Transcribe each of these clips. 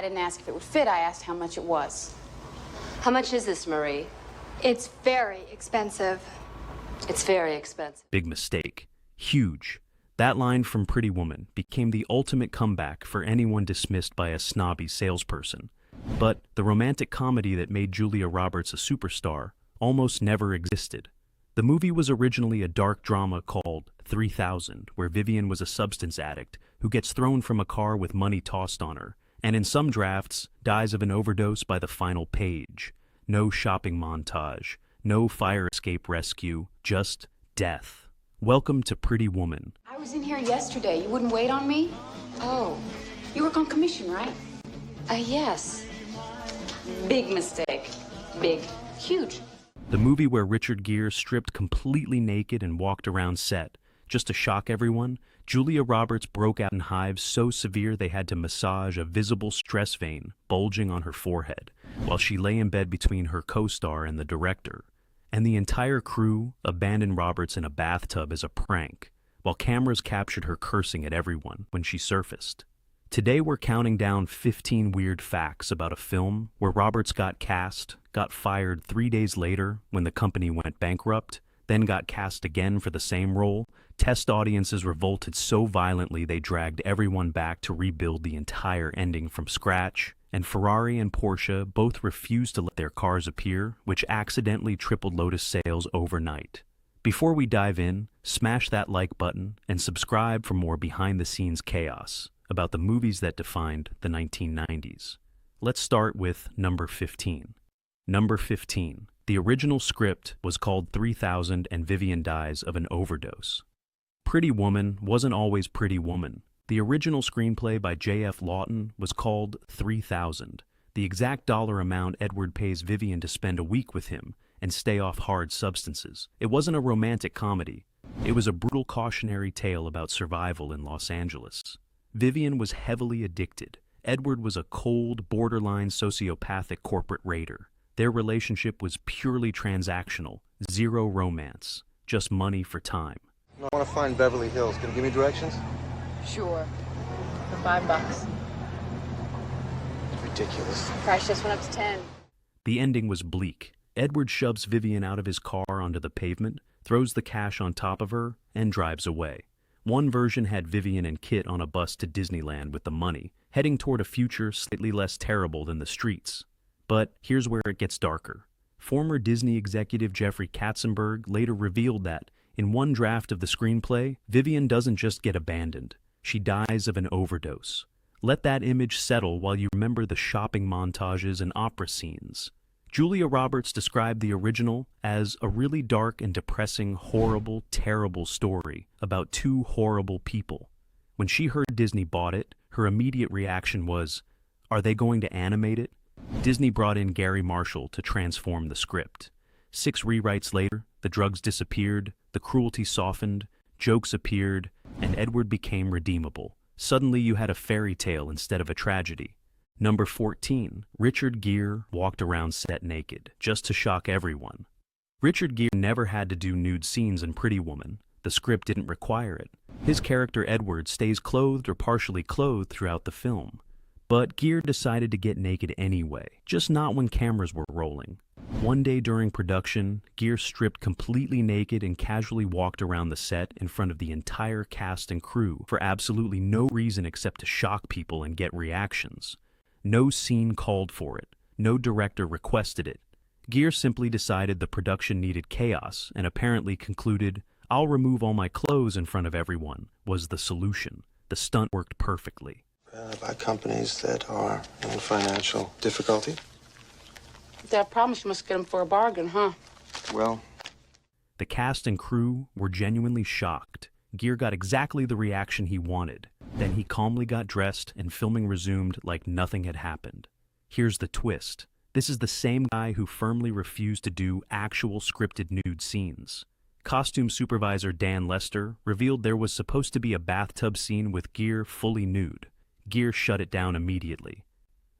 I didn't ask if it would fit, I asked how much it was. How much is this, Marie? It's very expensive. It's very expensive. Big mistake. Huge. That line from Pretty Woman became the ultimate comeback for anyone dismissed by a snobby salesperson. But the romantic comedy that made Julia Roberts a superstar almost never existed. The movie was originally a dark drama called 3000, where Vivian was a substance addict who gets thrown from a car with money tossed on her, and in some drafts, dies of an overdose by the final page. No shopping montage, no fire escape rescue, just death. Welcome to Pretty Woman. I was in here yesterday. You wouldn't wait on me? Oh, You work on commission, right? yes. Big mistake. Big. Huge. The movie where Richard Gere stripped completely naked and walked around set. Just to shock everyone, Julia Roberts broke out in hives so severe they had to massage a visible stress vein bulging on her forehead, while she lay in bed between her co-star and the director. And the entire crew abandoned Roberts in a bathtub as a prank, while cameras captured her cursing at everyone when she surfaced. Today we're counting down 15 weird facts about a film where Roberts got cast, got fired 3 days later when the company went bankrupt, then got cast again for the same role. Test audiences revolted so violently they dragged everyone back to rebuild the entire ending from scratch, and Ferrari and Porsche both refused to let their cars appear, which accidentally tripled Lotus sales overnight. Before we dive in, smash that like button and subscribe for more behind-the-scenes chaos about the movies that defined the 1990s. Let's start with number 15. Number 15. The original script was called 3000 and Vivian dies of an overdose. Pretty Woman wasn't always Pretty Woman. The original screenplay by J.F. Lawton was called 3000, the exact dollar amount Edward pays Vivian to spend a week with him and stay off hard substances. It wasn't a romantic comedy. It was a brutal cautionary tale about survival in Los Angeles. Vivian was heavily addicted. Edward was a cold, borderline sociopathic corporate raider. Their relationship was purely transactional, zero romance, just money for time. I want to find Beverly Hills. Can you give me directions? Sure. For $5. It's ridiculous. Price just went up to 10. The ending was bleak. Edward shoves Vivian out of his car onto the pavement, throws the cash on top of her, and drives away. One version had Vivian and Kit on a bus to Disneyland with the money, heading toward a future slightly less terrible than the streets. But here's where it gets darker. Former Disney executive Jeffrey Katzenberg later revealed that, in one draft of the screenplay, Vivian doesn't just get abandoned. She dies of an overdose. Let that image settle while you remember the shopping montages and opera scenes. Julia Roberts described the original as a really dark and depressing, horrible, terrible story about two horrible people. When she heard Disney bought it, her immediate reaction was, are they going to animate it? Disney brought in Gary Marshall to transform the script. 6 rewrites later, the drugs disappeared, the cruelty softened, jokes appeared, and Edward became redeemable. Suddenly you had a fairy tale instead of a tragedy. Number 14. Richard Gere walked around set naked, just to shock everyone. Richard Gere never had to do nude scenes in Pretty Woman. The script didn't require it. His character Edward stays clothed or partially clothed throughout the film. But Gere decided to get naked anyway, just not when cameras were rolling. One day during production, Gere stripped completely naked and casually walked around the set in front of the entire cast and crew for absolutely no reason except to shock people and get reactions. No scene called for it. No director requested it. Gere simply decided the production needed chaos and apparently concluded, I'll remove all my clothes in front of everyone, was the solution. The stunt worked perfectly. By companies that are in financial difficulty. If they have problems, you must get them for a bargain, huh? Well, The cast and crew were genuinely shocked. Gere got exactly the reaction he wanted. Then he calmly got dressed and filming resumed like nothing had happened. Here's the twist. This is the same guy who firmly refused to do actual scripted nude scenes. Costume supervisor Dan Lester revealed there was supposed to be a bathtub scene with Gere fully nude. Gere shut it down immediately.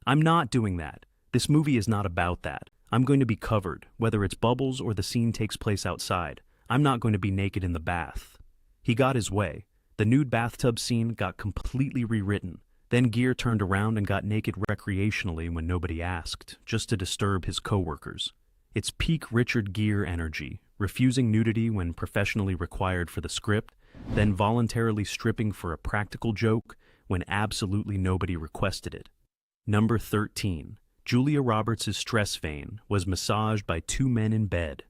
I'm not doing that. This movie is not about that. I'm going to be covered, whether it's bubbles or the scene takes place outside. I'm not going to be naked in the bath. He got his way. The nude bathtub scene got completely rewritten. Then Gere turned around and got naked recreationally when nobody asked, just to disturb his coworkers. It's peak Richard Gere energy, refusing nudity when professionally required for the script, then voluntarily stripping for a practical joke when absolutely nobody requested it. Number 13. Julia Roberts' stress vein was massaged by two men in bed.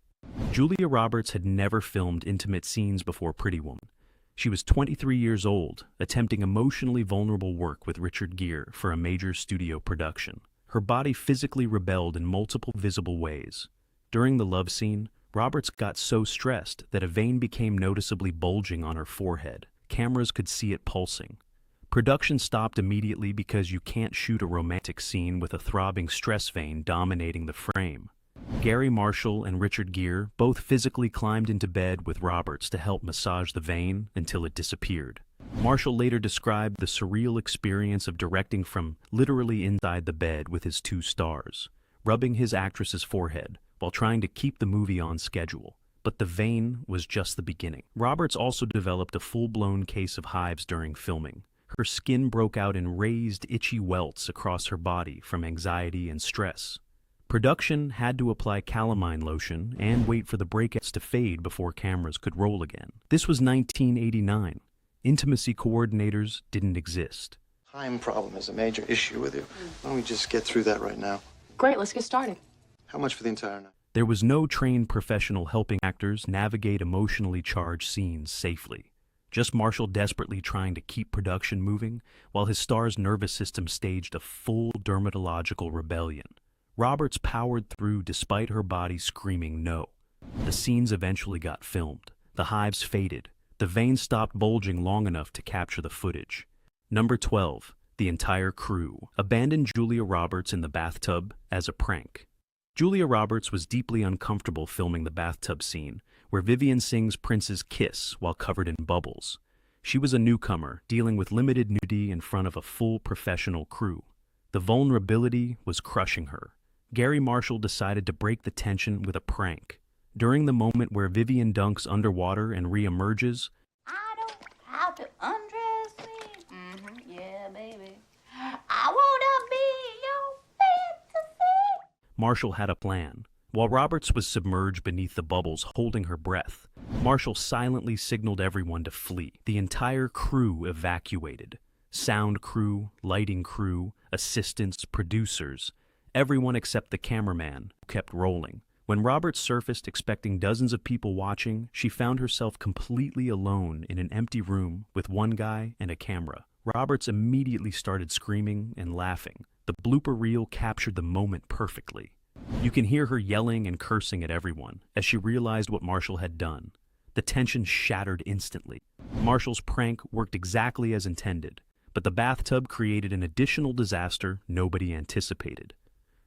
Julia Roberts had never filmed intimate scenes before Pretty Woman. She was 23 years old, attempting emotionally vulnerable work with Richard Gere for a major studio production. Her body physically rebelled in multiple visible ways. During the love scene, Roberts got so stressed that a vein became noticeably bulging on her forehead. Cameras could see it pulsing. Production stopped immediately because you can't shoot a romantic scene with a throbbing stress vein dominating the frame. Gary Marshall and Richard Gere both physically climbed into bed with Roberts to help massage the vein until it disappeared. Marshall later described the surreal experience of directing from literally inside the bed with his two stars, rubbing his actress's forehead while trying to keep the movie on schedule. But the vein was just the beginning. Roberts also developed a full-blown case of hives during filming. Her skin broke out in raised, itchy welts across her body from anxiety and stress. Production had to apply calamine lotion and wait for the breakouts to fade before cameras could roll again. This was 1989. Intimacy coordinators didn't exist. Time problem is a major issue with you. Why don't we just get through that right now? Great, let's get started. How much for the entire night? There was no trained professional helping actors navigate emotionally charged scenes safely. Just Marshall desperately trying to keep production moving, while his star's nervous system staged a full dermatological rebellion. Roberts powered through despite her body screaming no. The scenes eventually got filmed. The hives faded. The veins stopped bulging long enough to capture the footage. Number 12. The entire crew abandoned Julia Roberts in the bathtub as a prank. Julia Roberts was deeply uncomfortable filming the bathtub scene, where Vivian sings Prince's Kiss while covered in bubbles. She was a newcomer, dealing with limited nudity in front of a full professional crew. The vulnerability was crushing her. Gary Marshall decided to break the tension with a prank. During the moment where Vivian dunks underwater and re-emerges, I don't have to undress me. Yeah, baby. I wanna be your fantasy. Marshall had a plan. While Roberts was submerged beneath the bubbles, holding her breath, Marshall silently signaled everyone to flee. The entire crew evacuated. Sound crew, lighting crew, assistants, producers. Everyone except the cameraman kept rolling. When Roberts surfaced expecting dozens of people watching, she found herself completely alone in an empty room with one guy and a camera. Roberts immediately started screaming and laughing. The blooper reel captured the moment perfectly. You can hear her yelling and cursing at everyone as she realized what Marshall had done. The tension shattered instantly. Marshall's prank worked exactly as intended, but the bathtub created an additional disaster nobody anticipated.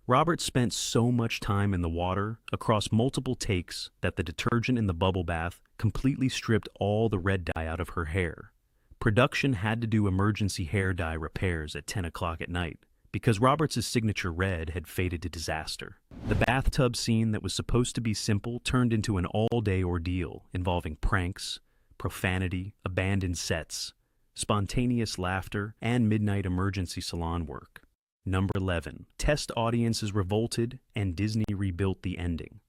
Roberts spent so much time in the water across multiple takes that the detergent in the bubble bath completely stripped all the red dye out of her hair. Production had to do emergency hair dye repairs at 10 o'clock at night because Roberts' signature red had faded to disaster. The bathtub scene that was supposed to be simple turned into an all-day ordeal involving pranks, profanity, abandoned sets, spontaneous laughter, and midnight emergency salon work. Number 11. Test audiences revolted and Disney rebuilt the ending.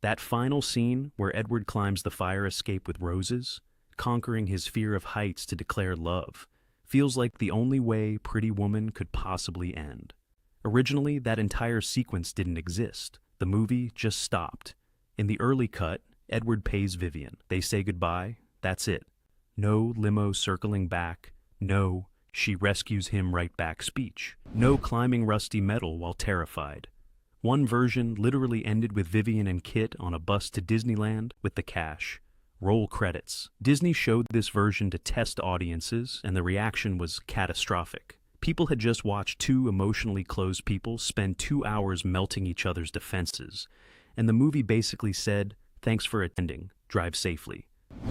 That final scene where Edward climbs the fire escape with roses, conquering his fear of heights to declare love, feels like the only way Pretty Woman could possibly end. Originally, that entire sequence didn't exist. The movie just stopped. In the early cut, Edward pays Vivian. They say goodbye. That's it. No limo circling back. No, she rescues him right back speech. No climbing rusty metal while terrified. One version literally ended with Vivian and Kit on a bus to Disneyland with the cash. Roll credits. Disney showed this version to test audiences, and the reaction was catastrophic. People had just watched two emotionally closed people spend 2 hours melting each other's defenses, and the movie basically said, "Thanks for attending. Drive safely."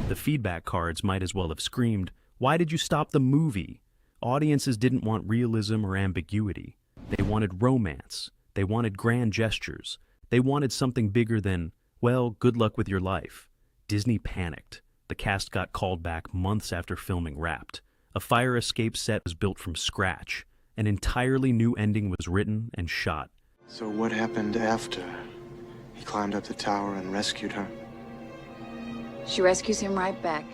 The feedback cards might as well have screamed, "Why did you stop the movie?" Audiences didn't want realism or ambiguity. They wanted romance. They wanted grand gestures. They wanted something bigger than, well, good luck with your life. Disney panicked. The cast got called back months after filming wrapped. A fire escape set was built from scratch. An entirely new ending was written and shot. So what happened after? He climbed up the tower and rescued her. She rescues him right back.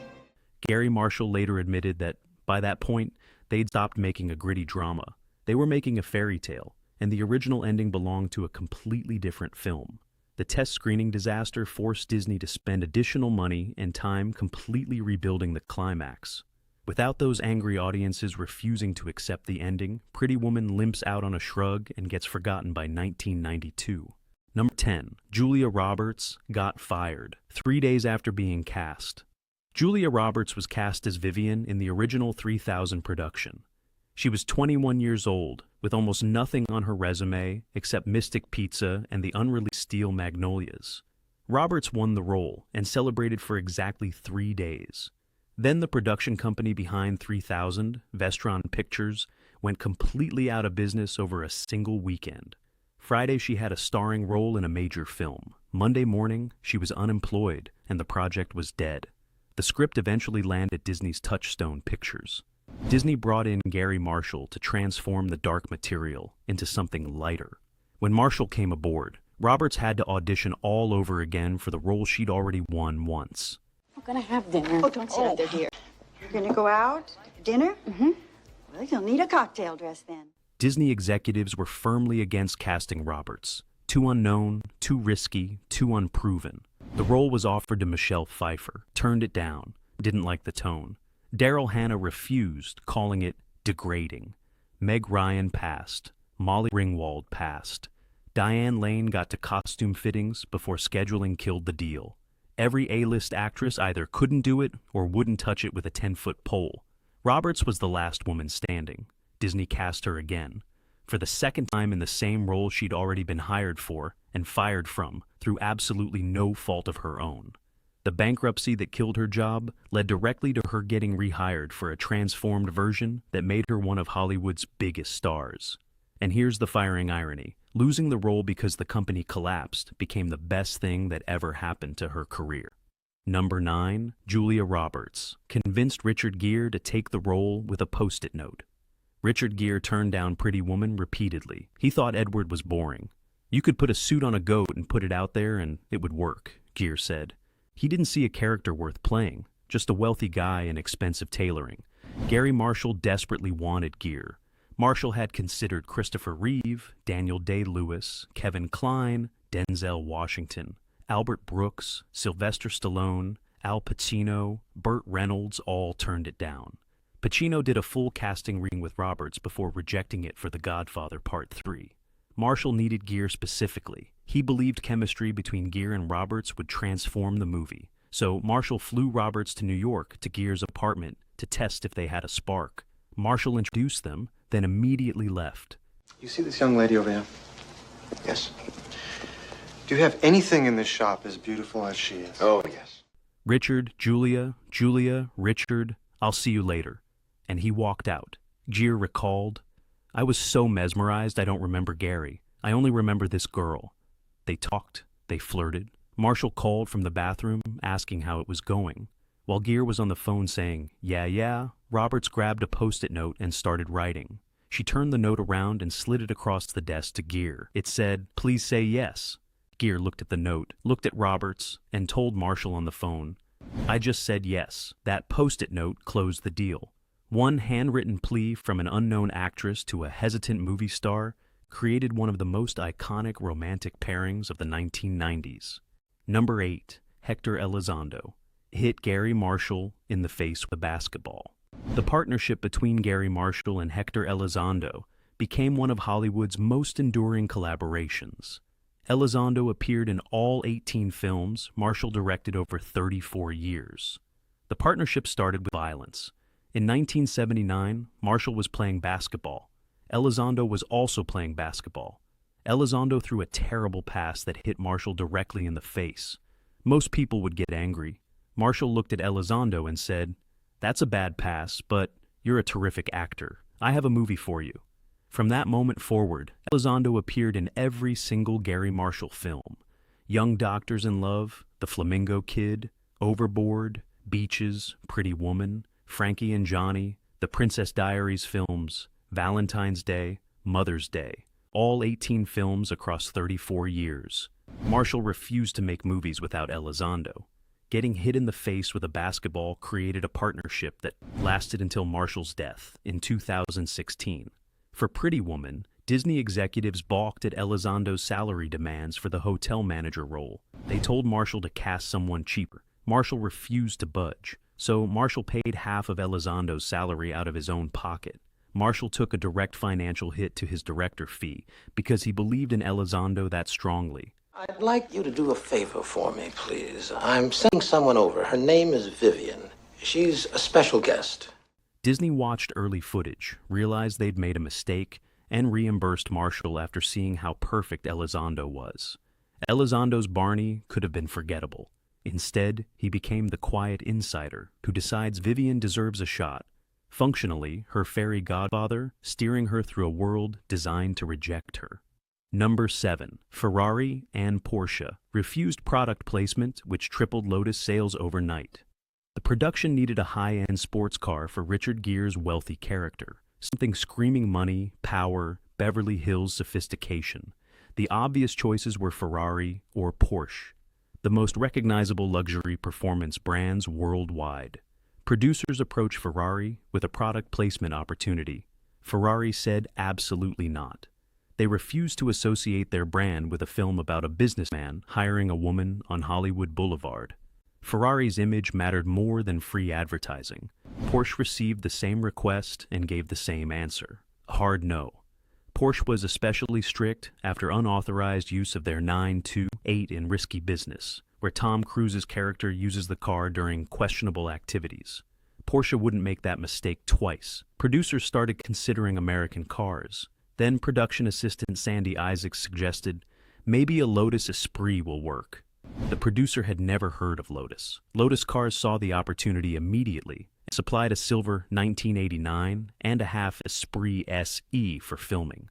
Gary Marshall later admitted that by that point, they'd stopped making a gritty drama. They were making a fairy tale, and the original ending belonged to a completely different film. The test screening disaster forced Disney to spend additional money and time completely rebuilding the climax. Without those angry audiences refusing to accept the ending, Pretty Woman limps out on a shrug and gets forgotten by 1992. Number 10. Julia Roberts got fired 3 days after being cast. Julia Roberts was cast as Vivian in the original 3000 production. She was 21 years old, with almost nothing on her resume except Mystic Pizza and the unreleased Steel Magnolias. Roberts won the role and celebrated for exactly 3 days. Then the production company behind 3000, Vestron Pictures, went completely out of business over a single weekend. Friday, she had a starring role in a major film. Monday morning, she was unemployed, and the project was dead. The script eventually landed at Disney's Touchstone Pictures. Disney brought in Gary Marshall to transform the dark material into something lighter. When Marshall came aboard, Roberts had to audition all over again for the role she'd already won once. We're gonna have dinner. Oh, don't sit out there, dear. You're gonna go out? Dinner? Mm-hmm. Well, you'll need a cocktail dress then. Disney executives were firmly against casting Roberts. Too unknown, too risky, too unproven. The role was offered to Michelle Pfeiffer, turned it down, didn't like the tone. Daryl Hannah refused, calling it degrading. Meg Ryan passed. Molly Ringwald passed. Diane Lane got to costume fittings before scheduling killed the deal. Every A-list actress either couldn't do it or wouldn't touch it with a 10-foot pole. Roberts was the last woman standing. Disney cast her again, for the second time in the same role she'd already been hired for and fired from through absolutely no fault of her own. The bankruptcy that killed her job led directly to her getting rehired for a transformed version that made her one of Hollywood's biggest stars. And here's the firing irony. Losing the role because the company collapsed became the best thing that ever happened to her career. Number 9. Julia Roberts convinced Richard Gere to take the role with a post-it note. Richard Gere turned down Pretty Woman repeatedly. He thought Edward was boring. You could put a suit on a goat and put it out there and it would work, Gere said. He didn't see a character worth playing, just a wealthy guy and expensive tailoring. Gary Marshall desperately wanted Gere. Marshall had considered Christopher Reeve, Daniel Day-Lewis, Kevin Kline, Denzel Washington, Albert Brooks, Sylvester Stallone, Al Pacino, Burt Reynolds all turned it down. Pacino did a full casting reading with Roberts before rejecting it for The Godfather Part 3. Marshall needed Gere specifically. He believed chemistry between Gere and Roberts would transform the movie. So Marshall flew Roberts to New York to Gere's apartment to test if they had a spark. Marshall introduced them, then immediately left. You see this young lady over here? Yes. Do you have anything in this shop as beautiful as she is? Oh, yes. Richard, Julia, Richard, I'll see you later. And he walked out. Gere recalled, I was so mesmerized I don't remember Gary. I only remember this girl. They talked, they flirted. Marshall called from the bathroom asking how it was going. While Gere was on the phone saying, yeah, Roberts grabbed a post-it note and started writing. She turned the note around and slid it across the desk to Gere. It said, please say yes. Gere looked at the note, looked at Roberts, and told Marshall on the phone, I just said yes. That post-it note closed the deal. One handwritten plea from an unknown actress to a hesitant movie star created one of the most iconic romantic pairings of the 1990s. Number 8. Hector Elizondo hit Gary Marshall in the face with a basketball. The partnership between Gary Marshall and Hector Elizondo became one of Hollywood's most enduring collaborations. Elizondo appeared in all 18 films Marshall directed over 34 years. The partnership started with violence. In 1979, Marshall was playing basketball. Elizondo was also playing basketball. Elizondo threw a terrible pass that hit Marshall directly in the face. Most people would get angry. Marshall looked at Elizondo and said, that's a bad pass, but you're a terrific actor. I have a movie for you. From that moment forward, Elizondo appeared in every single Gary Marshall film. Young Doctors in Love, The Flamingo Kid, Overboard, Beaches, Pretty Woman, Frankie and Johnny, The Princess Diaries films, Valentine's Day, Mother's Day, all 18 films across 34 years. Marshall refused to make movies without Elizondo. Getting hit in the face with a basketball created a partnership that lasted until Marshall's death in 2016. For Pretty Woman, Disney executives balked at Elizondo's salary demands for the hotel manager role. They told Marshall to cast someone cheaper. Marshall refused to budge, so Marshall paid half of Elizondo's salary out of his own pocket. Marshall took a direct financial hit to his director fee because he believed in Elizondo that strongly. I'd like you to do a favor for me, please. I'm sending someone over. Her name is Vivian. She's a special guest. Disney watched early footage, realized they'd made a mistake, and reimbursed Marshall after seeing how perfect Elizondo was. Elizondo's Barney could have been forgettable. Instead, he became the quiet insider who decides Vivian deserves a shot. Functionally, her fairy godfather, steering her through a world designed to reject her. Number 7. Ferrari and Porsche refused product placement, which tripled Lotus sales overnight. The production needed a high-end sports car for Richard Gere's wealthy character, something screaming money, power, Beverly Hills sophistication. The obvious choices were Ferrari or Porsche, the most recognizable luxury performance brands worldwide. Producers approached Ferrari with a product placement opportunity. Ferrari said absolutely not. They refused to associate their brand with a film about a businessman hiring a woman on Hollywood Boulevard. Ferrari's image mattered more than free advertising. Porsche received the same request and gave the same answer: a hard no. Porsche was especially strict after unauthorized use of their 928 in Risky Business, where Tom Cruise's character uses the car during questionable activities. Porsche wouldn't make that mistake twice. Producers started considering American cars. Then production assistant Sandy Isaacs suggested, maybe a Lotus Esprit will work. The producer had never heard of Lotus. Lotus Cars saw the opportunity immediately and supplied a silver 1989 and a half Esprit SE for filming.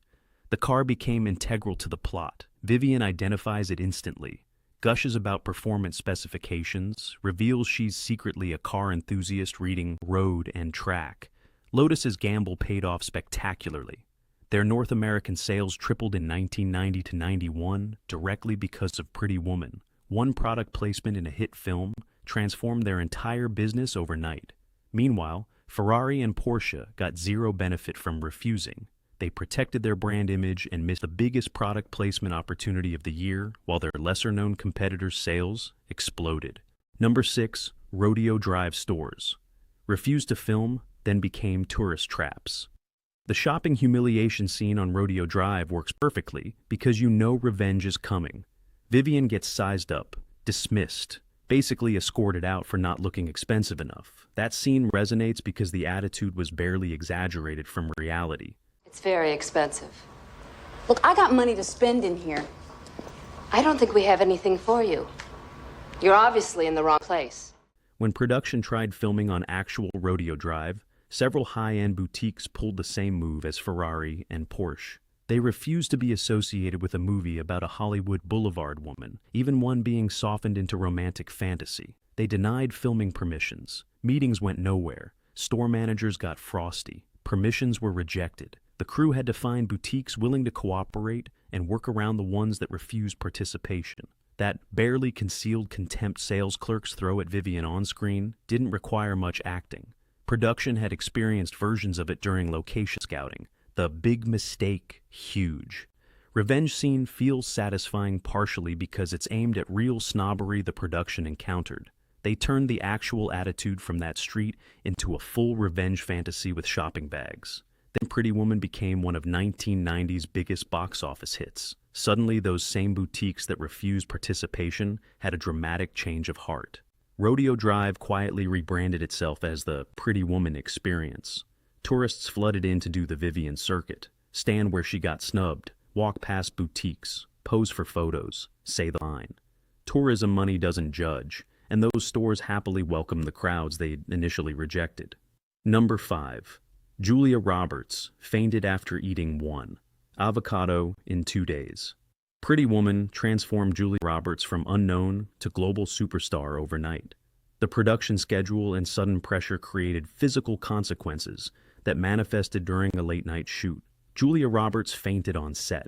The car became integral to the plot. Vivian identifies it instantly, gushes about performance specifications, reveals she's secretly a car enthusiast reading Road and Track. Lotus's gamble paid off spectacularly. Their North American sales tripled in 1990 to 91 directly because of Pretty Woman. One product placement in a hit film transformed their entire business overnight. Meanwhile, Ferrari and Porsche got zero benefit from refusing. They protected their brand image and missed the biggest product placement opportunity of the year, while their lesser-known competitors' sales exploded. Number 6. Rodeo Drive stores. Refused to film, then became tourist traps. The shopping humiliation scene on Rodeo Drive works perfectly because you know revenge is coming. Vivian gets sized up, dismissed, basically escorted out for not looking expensive enough. That scene resonates because the attitude was barely exaggerated from reality. It's very expensive. Look, I got money to spend in here. I don't think we have anything for you. You're obviously in the wrong place. When production tried filming on actual Rodeo Drive, several high-end boutiques pulled the same move as Ferrari and Porsche. They refused to be associated with a movie about a Hollywood Boulevard woman, even one being softened into romantic fantasy. They denied filming permissions. Meetings went nowhere. Store managers got frosty. Permissions were rejected. The crew had to find boutiques willing to cooperate and work around the ones that refused participation. That barely concealed contempt sales clerks throw at Vivian on screen didn't require much acting. Production had experienced versions of it during location scouting. The big mistake, huge. Revenge scene feels satisfying partially because it's aimed at real snobbery the production encountered. They turned the actual attitude from that street into a full revenge fantasy with shopping bags. Then Pretty Woman became one of 1990's biggest box office hits. Suddenly, those same boutiques that refused participation had a dramatic change of heart. Rodeo Drive quietly rebranded itself as the Pretty Woman experience. Tourists flooded in to do the Vivian circuit, stand where she got snubbed, walk past boutiques, pose for photos, say the line. Tourism money doesn't judge, and those stores happily welcomed the crowds they initially rejected. Number 5. Julia Roberts fainted after eating one avocado in 2 days. Pretty Woman transformed Julia Roberts from unknown to global superstar overnight. The production schedule and sudden pressure created physical consequences that manifested during a late-night shoot. Julia Roberts fainted on set.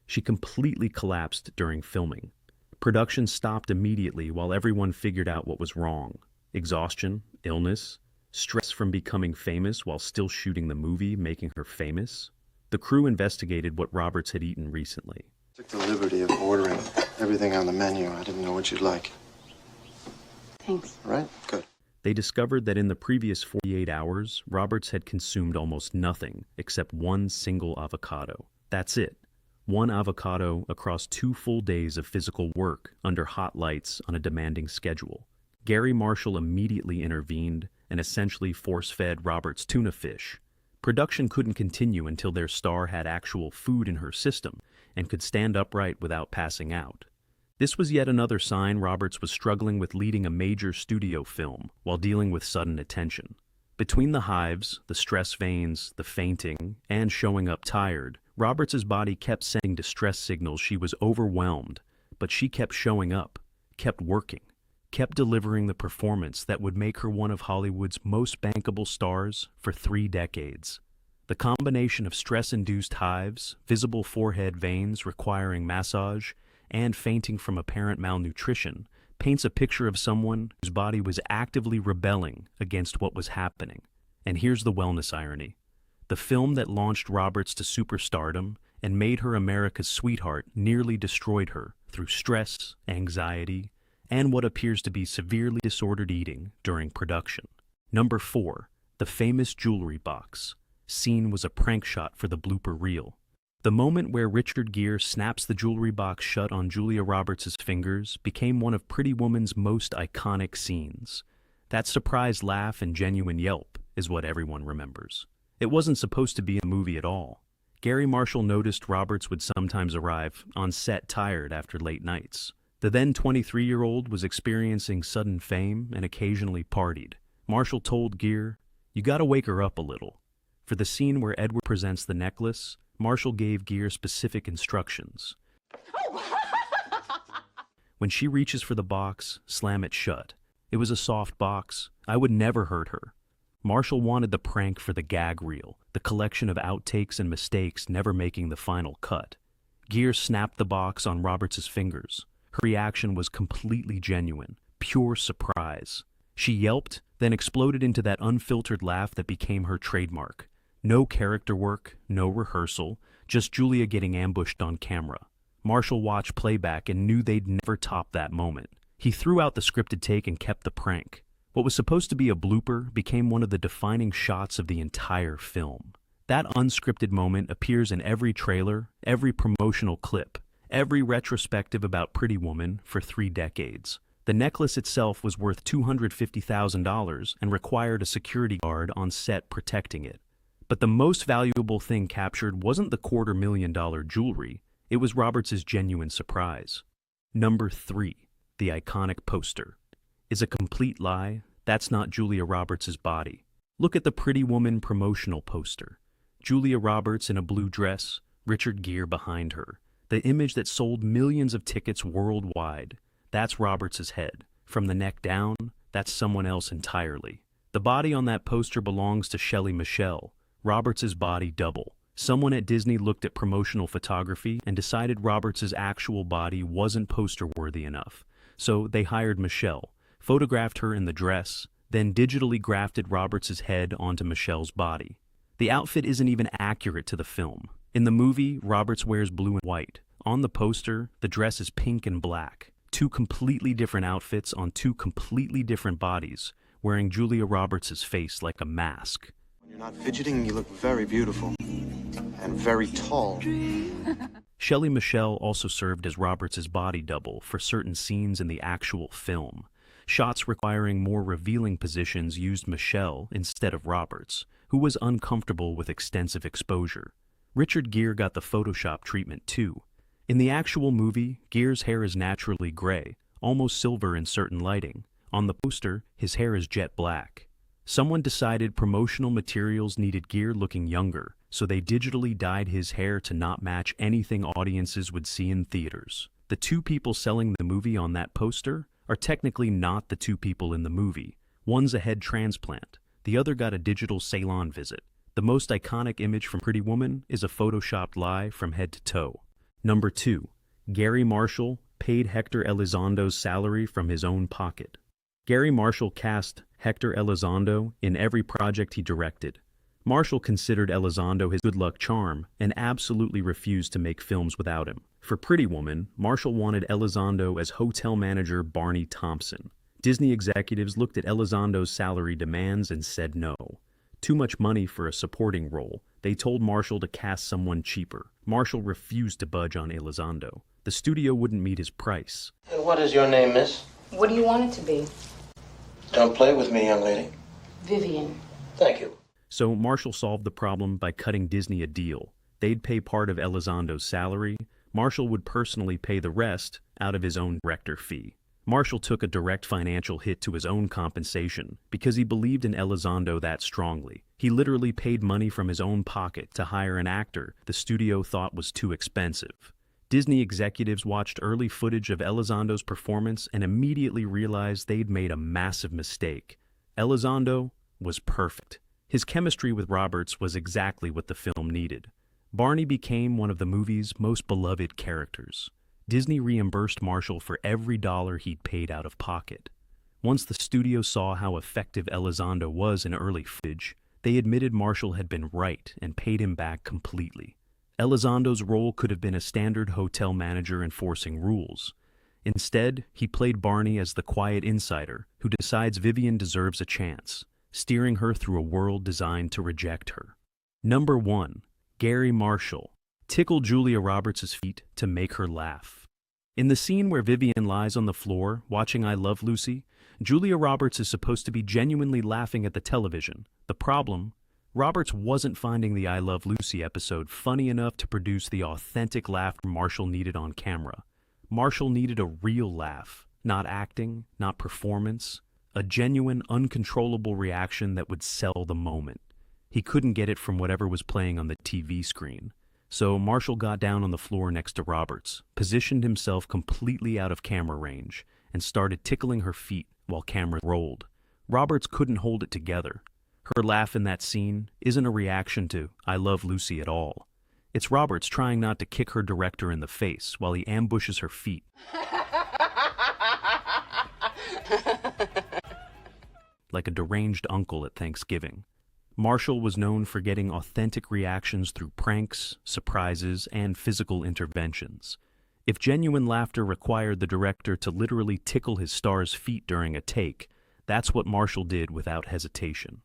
She completely collapsed during filming. Production stopped immediately while everyone figured out what was wrong. Exhaustion, illness, stress from becoming famous while still shooting the movie, making her famous. The crew investigated what Roberts had eaten recently. Took the liberty of ordering everything on the menu. I didn't know what you'd like. Thanks. All right? Good. They discovered that in the previous 48 hours, Roberts had consumed almost nothing except one single avocado. That's it. One avocado across 2 full days of physical work under hot lights on a demanding schedule. Gary Marshall immediately intervened and essentially force-fed Roberts tuna fish. Production couldn't continue until their star had actual food in her system and could stand upright without passing out. This was yet another sign Roberts was struggling with leading a major studio film while dealing with sudden attention. Between the hives, the stress veins, the fainting, and showing up tired, Roberts's body kept sending distress signals she was overwhelmed, but she kept showing up, kept working, kept delivering the performance that would make her one of Hollywood's most bankable stars for 3 decades. The combination of stress-induced hives, visible forehead veins requiring massage, and fainting from apparent malnutrition paints a picture of someone whose body was actively rebelling against what was happening. And here's the wellness irony. The film that launched Roberts to superstardom and made her America's sweetheart nearly destroyed her through stress, anxiety, and what appears to be severely disordered eating during production. Number 4. The famous jewelry box. Scene was a prank shot for the blooper reel. The moment where Richard Gere snaps the jewelry box shut on Julia Roberts' fingers became one of Pretty Woman's most iconic scenes. That surprise laugh and genuine yelp is what everyone remembers. It wasn't supposed to be a movie at all. Gary Marshall noticed Roberts would sometimes arrive on set tired after late nights. The then 23-year-old was experiencing sudden fame and occasionally partied. Marshall told Gere, "You gotta wake her up a little." For the scene where Edward presents the necklace, Marshall gave Gere specific instructions. When she reaches for the box, slam it shut. It was a soft box. I would never hurt her. Marshall wanted the prank for the gag reel, the collection of outtakes and mistakes never making the final cut. Gere snapped the box on Roberts' fingers. Her reaction was completely genuine, pure surprise. She yelped, then exploded into that unfiltered laugh that became her trademark. No character work, no rehearsal, just Julia getting ambushed on camera. Marshall watched playback and knew they'd never top that moment. He threw out the scripted take and kept the prank. What was supposed to be a blooper became one of the defining shots of the entire film. That unscripted moment appears in every trailer, every promotional clip, every retrospective about Pretty Woman for 3 decades. The necklace itself was worth $250,000 and required a security guard on set protecting it. But the most valuable thing captured wasn't the $250,000 jewelry, it was Roberts' genuine surprise. Number 3. The iconic poster. Is a complete lie, that's not Julia Roberts' body. Look at the Pretty Woman promotional poster. Julia Roberts in a blue dress, Richard Gere behind her. The image that sold millions of tickets worldwide. That's Roberts' head. From the neck down, that's someone else entirely. The body on that poster belongs to Shelley Michelle, Roberts' body double. Someone at Disney looked at promotional photography and decided Roberts' actual body wasn't poster-worthy enough. So they hired Michelle, photographed her in the dress, then digitally grafted Roberts' head onto Michelle's body. The outfit isn't even accurate to the film. In the movie, Roberts wears blue and white. On the poster, the dress is pink and black. 2 completely different outfits on 2 completely different bodies, wearing Julia Roberts' face like a mask. When you're not fidgeting, you look very beautiful. And very tall. Shelley Michelle also served as Roberts' body double for certain scenes in the actual film. Shots requiring more revealing positions used Michelle instead of Roberts, who was uncomfortable with extensive exposure. Richard Gere got the Photoshop treatment too. In the actual movie, Gere's hair is naturally gray, almost silver in certain lighting. On the poster, his hair is jet black. Someone decided promotional materials needed Gere looking younger, so they digitally dyed his hair to not match anything audiences would see in theaters. The 2 people selling the movie on that poster are technically not the two people in the movie. One's a head transplant, the other got a digital salon visit. The most iconic image from Pretty Woman is a photoshopped lie from head to toe. Number 2. Gary Marshall paid Hector Elizondo's salary from his own pocket. Gary Marshall cast Hector Elizondo in every project he directed. Marshall considered Elizondo his good luck charm and absolutely refused to make films without him. For Pretty Woman, Marshall wanted Elizondo as hotel manager Barney Thompson. Disney executives looked at Elizondo's salary demands and said no. Too much money for a supporting role. They told Marshall to cast someone cheaper. Marshall refused to budge on Elizondo. The studio wouldn't meet his price. And what is your name, miss? What do you want it to be? Don't play with me, young lady. Vivian. Thank you. So Marshall solved the problem by cutting Disney a deal. They'd pay part of Elizondo's salary. Marshall would personally pay the rest out of his own director fee. Marshall took a direct financial hit to his own compensation because he believed in Elizondo that strongly. He literally paid money from his own pocket to hire an actor the studio thought was too expensive. Disney executives watched early footage of Elizondo's performance and immediately realized they'd made a massive mistake. Elizondo was perfect. His chemistry with Roberts was exactly what the film needed. Barney became one of the movie's most beloved characters. Disney reimbursed Marshall for every dollar he'd paid out of pocket. Once the studio saw how effective Elizondo was in early footage, they admitted Marshall had been right and paid him back completely. Elizondo's role could have been a standard hotel manager enforcing rules. Instead, he played Barney as the quiet insider who decides Vivian deserves a chance, steering her through a world designed to reject her. Number 1. Gary Marshall. Tickle Julia Roberts' feet to make her laugh. In the scene where Vivian lies on the floor watching I Love Lucy, Julia Roberts is supposed to be genuinely laughing at the television. The problem? Roberts wasn't finding the I Love Lucy episode funny enough to produce the authentic laughter Marshall needed on camera. Marshall needed a real laugh, not acting, not performance. A genuine, uncontrollable reaction that would sell the moment. He couldn't get it from whatever was playing on the TV screen. So Marshall got down on the floor next to Roberts, positioned himself completely out of camera range, and started tickling her feet while camera rolled. Roberts couldn't hold it together. Her laugh in that scene isn't a reaction to I Love Lucy at all. It's Roberts trying not to kick her director in the face while he ambushes her feet. Like a deranged uncle at Thanksgiving. Marshall was known for getting authentic reactions through pranks, surprises, and physical interventions. If genuine laughter required the director to literally tickle his star's feet during a take, that's what Marshall did without hesitation.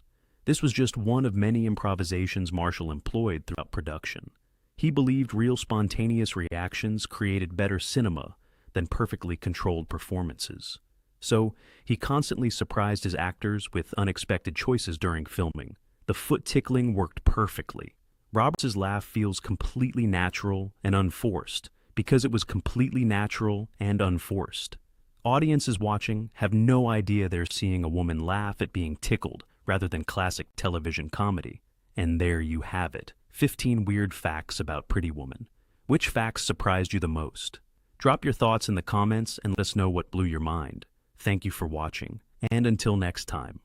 This was just one of many improvisations Marshall employed throughout production. He believed real spontaneous reactions created better cinema than perfectly controlled performances. So, he constantly surprised his actors with unexpected choices during filming. The foot tickling worked perfectly. Roberts' laugh feels completely natural and unforced because it was completely natural and unforced. Audiences watching have no idea they're seeing a woman laugh at being tickled rather than classic television comedy. And there you have it. 15 weird facts about Pretty Woman. Which facts surprised you the most? Drop your thoughts in the comments and let us know what blew your mind. Thank you for watching, and until next time.